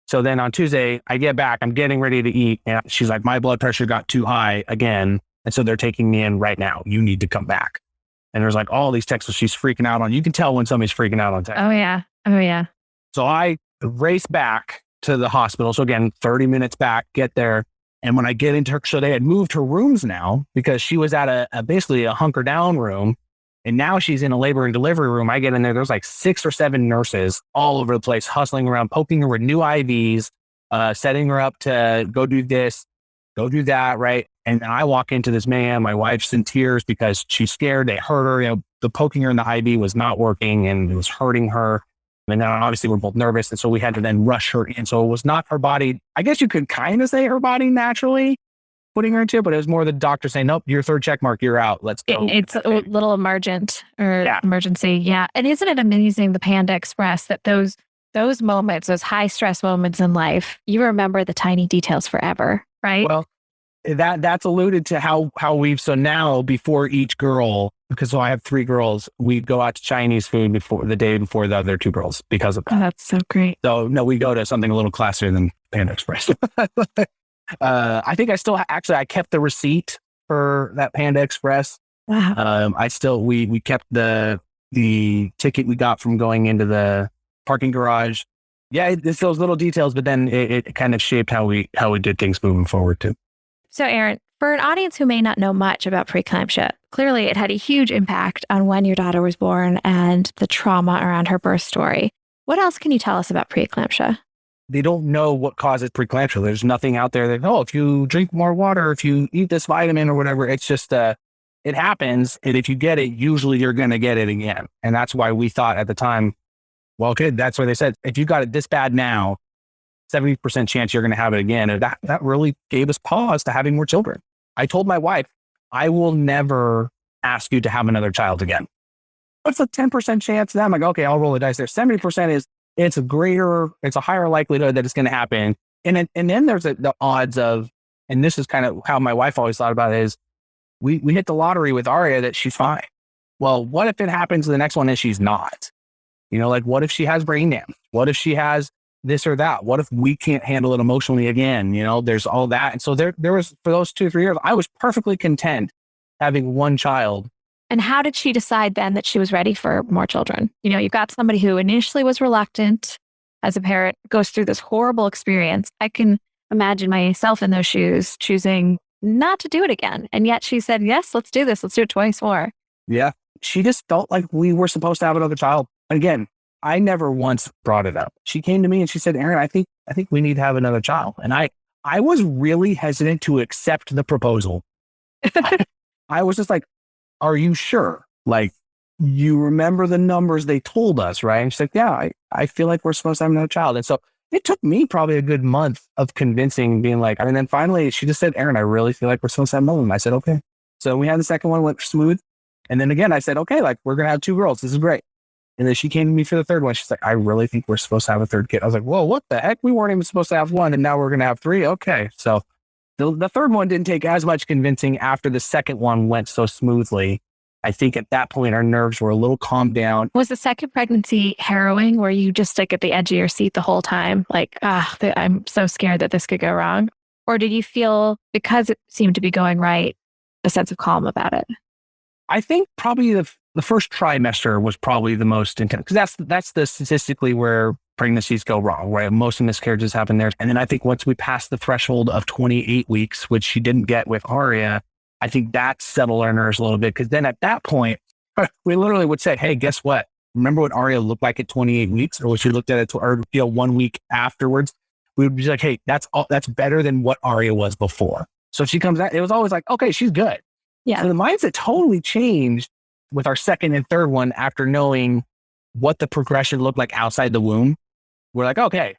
So then on Tuesday I get back, I'm getting ready to eat. And she's like, my blood pressure got too high again. And so they're taking me in right now. You need to come back. And there's like all these texts that she's freaking out on. You can tell when somebody's freaking out on text.
Oh yeah. Oh yeah.
So I race back to the hospital. So again, 30 minutes back, get there. And when I get into her, so they had moved her rooms now because she was at basically a hunker down room. And now she's in a labor and delivery room. I get in there, there's like 6 or 7 nurses all over the place, hustling around, poking her with new IVs, setting her up to go do this, go do that, right? And I walk into this man, my wife's in tears because she's scared. They hurt her. You know, the poking her in the IV was not working and it was hurting her. And then obviously we're both nervous. And so we had to then rush her in. So it was not her body. I guess you could kind of say her body naturally putting her into it, but it was more the doctor saying, nope, your 3rd check mark, you're out. Let's go.
It's a little emergent or emergency. Yeah. And isn't it amazing, the Panda Express, that those moments, those high stress moments in life, you remember the tiny details forever, right?
Well, that's alluded to how we've, so now before each girl, because so I have 3 girls, we go out to Chinese food the day before the other 2 girls because of that.
Oh, that's so great.
So no, we go to something a little classier than Panda Express. I think I still, I kept the receipt for that Panda Express.
Wow.
We kept the ticket we got from going into the parking garage. Yeah, it's those little details, but then it kind of shaped how we did things moving forward too.
So Aaron, for an audience who may not know much about preeclampsia, clearly it had a huge impact on when your daughter was born and the trauma around her birth story. What else can you tell us about preeclampsia?
They don't know what causes preeclampsia. There's nothing out there that, if you drink more water, if you eat this vitamin or whatever, it's just, it happens. And if you get it, usually you're going to get it again. And that's why we thought at the time, well, good. That's why they said, if you got it this bad now, 70% chance you're going to have it again. And that really gave us pause to having more children. I told my wife, I will never ask you to have another child again. What's a 10% chance? Then I'm like, okay, I'll roll the dice there. 70% is, it's a higher likelihood that it's going to happen. And then there's the odds of, and this is kind of how my wife always thought about it, is we hit the lottery with Aria that she's fine. Well, what if it happens to the next one and she's not? You know, like what if she has brain damage? What if she has this or that? What if we can't handle it emotionally again? You know, there's all that. And so there was, for those 2 or 3 years, I was perfectly content having 1 child.
And how did she decide then that she was ready for more children? You know, you've got somebody who initially was reluctant as a parent, goes through this horrible experience. I can imagine myself in those shoes, choosing not to do it again. And yet she said, yes, let's do this. Let's do it twice more. Yeah.
She just felt like we were supposed to have another child. And again, I never once brought it up. She came to me and she said, Aaron, I think we need to have another child. And I was really hesitant to accept the proposal. I was just like, are you sure? Like, you remember the numbers they told us, right? And she's like, yeah, I feel like we're supposed to have another child. And so it took me probably a good month of convincing, being like, and then finally she just said, Aaron, I really feel like we're supposed to have another one. I said, okay. So we had the second one, went smooth. And then again, I said, okay, like we're going to have 2 girls. This is great. And then she came to me for the 3rd one. She's like, I really think we're supposed to have a 3rd kid. I was like, whoa, what the heck? We weren't even supposed to have 1 and now we're going to have 3. Okay. So the 3rd one didn't take as much convincing after the 2nd one went so smoothly. I think at that point, our nerves were a little calmed down.
Was the second pregnancy harrowing? Were you just like at the edge of your seat the whole time? Like, I'm so scared that this could go wrong. Or did you feel, because it seemed to be going right, a sense of calm about it?
I think probably the first trimester was probably the most intense, because that's the statistically where pregnancies go wrong, right? Most of miscarriages happen there. And then I think once we passed the threshold of 28 weeks, which she didn't get with Aria, I think that settled our nerves a little bit. Because then at that point, we literally would say, hey, guess what? Remember what Aria looked like at 28 weeks? Or when she looked at it, or 1 week afterwards, we would be like, hey, that's better than what Aria was before. So if she comes out, it was always like, okay, she's good.
Yeah.
So the mindset totally changed with our 2nd and 3rd one after knowing what the progression looked like outside the womb. We're like, okay,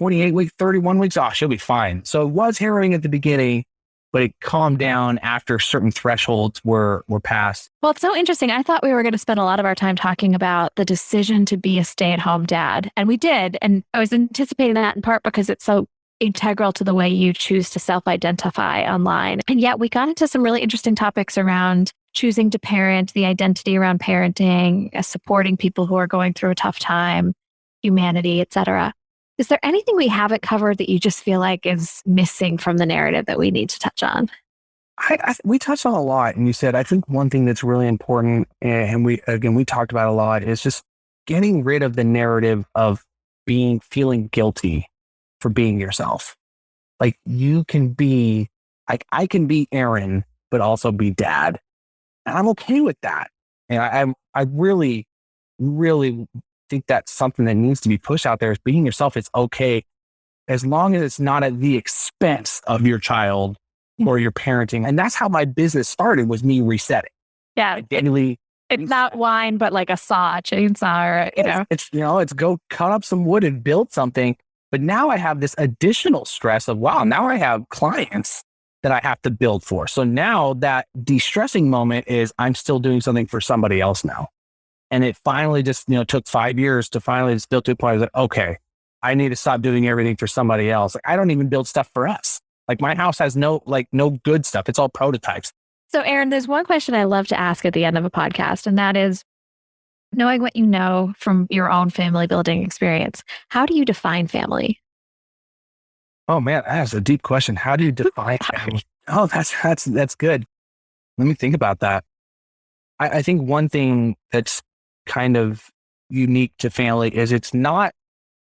28 weeks, 31 weeks off, she'll be fine. So it was harrowing at the beginning, but it calmed down after certain thresholds were passed.
Well, it's so interesting. I thought we were going to spend a lot of our time talking about the decision to be a stay-at-home dad. And we did. And I was anticipating that in part because it's so integral to the way you choose to self-identify online. And yet we got into some really interesting topics around choosing to parent, the identity around parenting, supporting people who are going through a tough time, humanity, et cetera. Is there anything we haven't covered that you just feel like is missing from the narrative that we need to touch on?
We touched on a lot. And you said, I think one thing that's really important, and we talked about a lot, is just getting rid of the narrative of feeling guilty for being yourself. Like you can be, like I can be Aaron, but also be dad. And I'm okay with that. And I really, really think that's something that needs to be pushed out there, is being yourself is okay, as long as it's not at the expense of your child or your parenting. And that's how my business started, was me resetting.
Yeah. It's not wine, but like a chainsaw, or,
it's go cut up some wood and build something. But now I have this additional stress of, wow, now I have clients that I have to build for. So now that de-stressing moment is, I'm still doing something for somebody else now. And it finally just, took 5 years to finally just build to a point that, okay, I need to stop doing everything for somebody else. Like I don't even build stuff for us. Like my house has no good stuff. It's all prototypes.
So Aaron, there's one question I love to ask at the end of a podcast, and that is, knowing what you know from your own family building experience, how do you define family?
Oh man, that's a deep question. How do you define family? Oh, that's good. Let me think about that. I think one thing that's kind of unique to family is it's not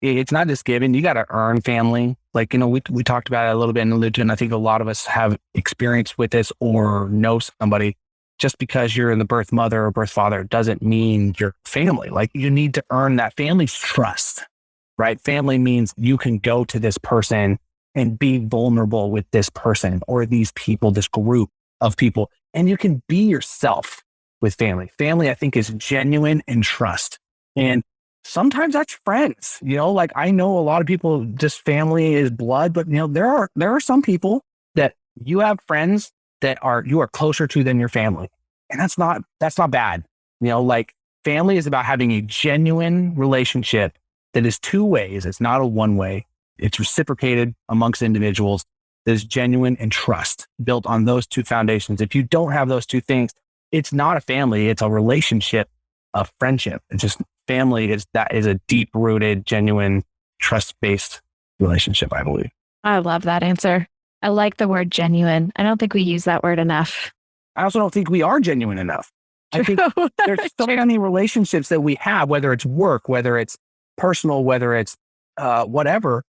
just given. You got to earn family. Like, we talked about it a little bit in religion. I think a lot of us have experience with this or know somebody. Just because you're in the birth mother or birth father doesn't mean you're family. Like you need to earn that family's trust, right? Family means you can go to this person and be vulnerable with this person or these people, this group of people, and you can be yourself with family. Family, I think, is genuine and trust. And sometimes that's friends, like I know a lot of people, just family is blood, but there are some people that you have friends that you are closer to than your family. And that's not bad. Like family is about having a genuine relationship that is two ways. It's not a one way. It's reciprocated amongst individuals. There's genuine and trust built on those two foundations. If you don't have those two things, it's not a family. It's a relationship of friendship. It's just family is a deep rooted, genuine, trust-based relationship, I believe.
I love that answer. I like the word genuine. I don't think we use that word enough.
I also don't think we are genuine enough. I think there's so many relationships that we have, whether it's work, whether it's personal, whether it's whatever,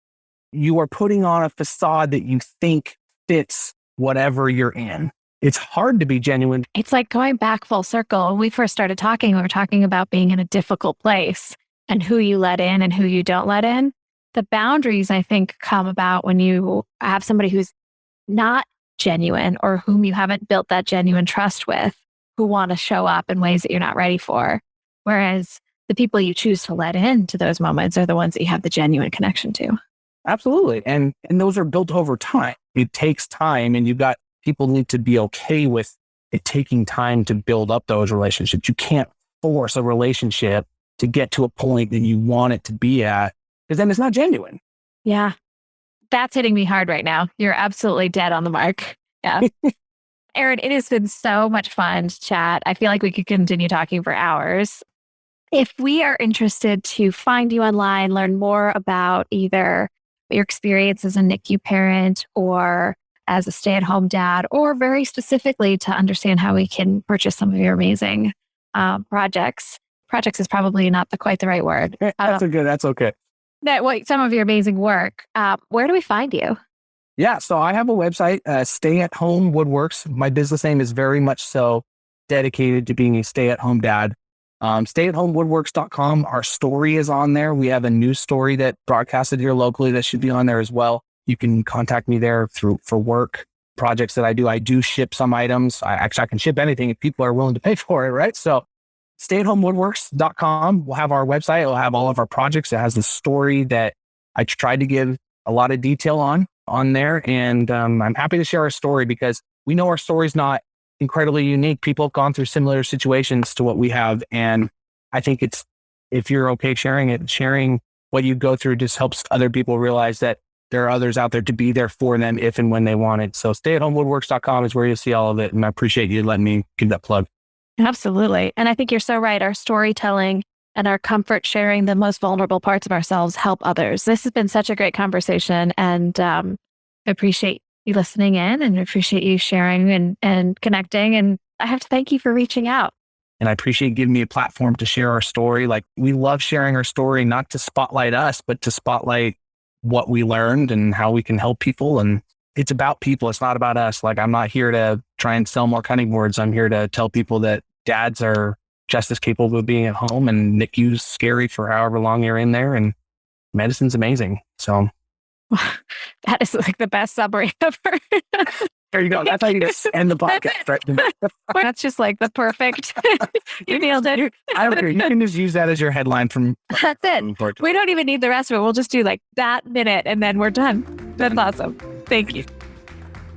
you are putting on a facade that you think fits whatever you're in. It's hard to be genuine.
It's like going back full circle. When we first started talking, we were talking about being in a difficult place and who you let in and who you don't let in. The boundaries, I think, come about when you have somebody who's not genuine or whom you haven't built that genuine trust with, who want to show up in ways that you're not ready for. Whereas the people you choose to let into those moments are the ones that you have the genuine connection to.
Absolutely. And those are built over time. It takes time, and people need to be okay with it taking time to build up those relationships. You can't force a relationship to get to a point that you want it to be at, because then it's not genuine.
Yeah. That's hitting me hard right now. You're absolutely dead on the mark. Yeah. Aaron, it has been so much fun to chat. I feel like we could continue talking for hours. If we are interested to find you online, learn more about either your experience as a NICU parent or as a stay-at-home dad, or very specifically to understand how we can purchase some of your amazing projects. Projects is probably not quite the right word.
That's okay.
Some of your amazing work. Where do we find you?
Yeah, so I have a website, Stay at Home Woodworks. My business name is very much so dedicated to being a stay-at-home dad. Stayathomewoodworks.com. Our story is on there. We have a news story that broadcasted here locally that should be on there as well. You can contact me there for work projects that I do. I do ship some items. I can ship anything if people are willing to pay for it, right? So stayathomewoodworks.com. We'll have our website. It'll have all of our projects. It has the story that I tried to give a lot of detail on on there. And I'm happy to share our story because we know our story's not incredibly unique. People have gone through similar situations to what we have. And I think if you're okay sharing what you go through just helps other people realize that there are others out there to be there for them if and when they want it. So stayathomewoodworks.com is where you'll see all of it. And I appreciate you letting me give that plug.
Absolutely. And I think you're so right. Our storytelling and our comfort sharing the most vulnerable parts of ourselves help others. This has been such a great conversation, and I appreciate you listening in and appreciate you sharing and connecting. And I have to thank you for reaching out.
And I appreciate giving me a platform to share our story. Like, we love sharing our story, not to spotlight us, but to spotlight what we learned and how we can help people. And it's about people. It's not about us. Like, I'm not here to try and sell more cutting boards. I'm here to tell people that dads are just as capable of being at home, and NICU's scary for however long you're in there, and medicine's amazing. So
that is like the best summary ever.
There you go. That's how you just end the podcast. Right?
That's just like the perfect. You nailed it.
I don't care. You can just use that as your headline from.
That's it. We don't even need the rest of it. We'll just do like that minute and then we're done. That's awesome. Thank you.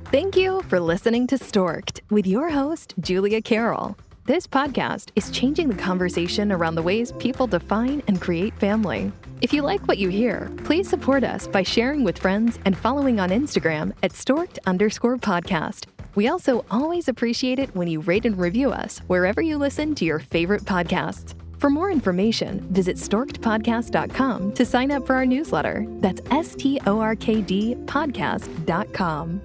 Thank you for listening to Stork'd with your host, Julia Carroll. This podcast is changing the conversation around the ways people define and create family. If you like what you hear, please support us by sharing with friends and following on Instagram at Stork'd_podcast. We also always appreciate it when you rate and review us wherever you listen to your favorite podcasts. For more information, visit storkedpodcast.com to sign up for our newsletter. That's STORKD podcast.com.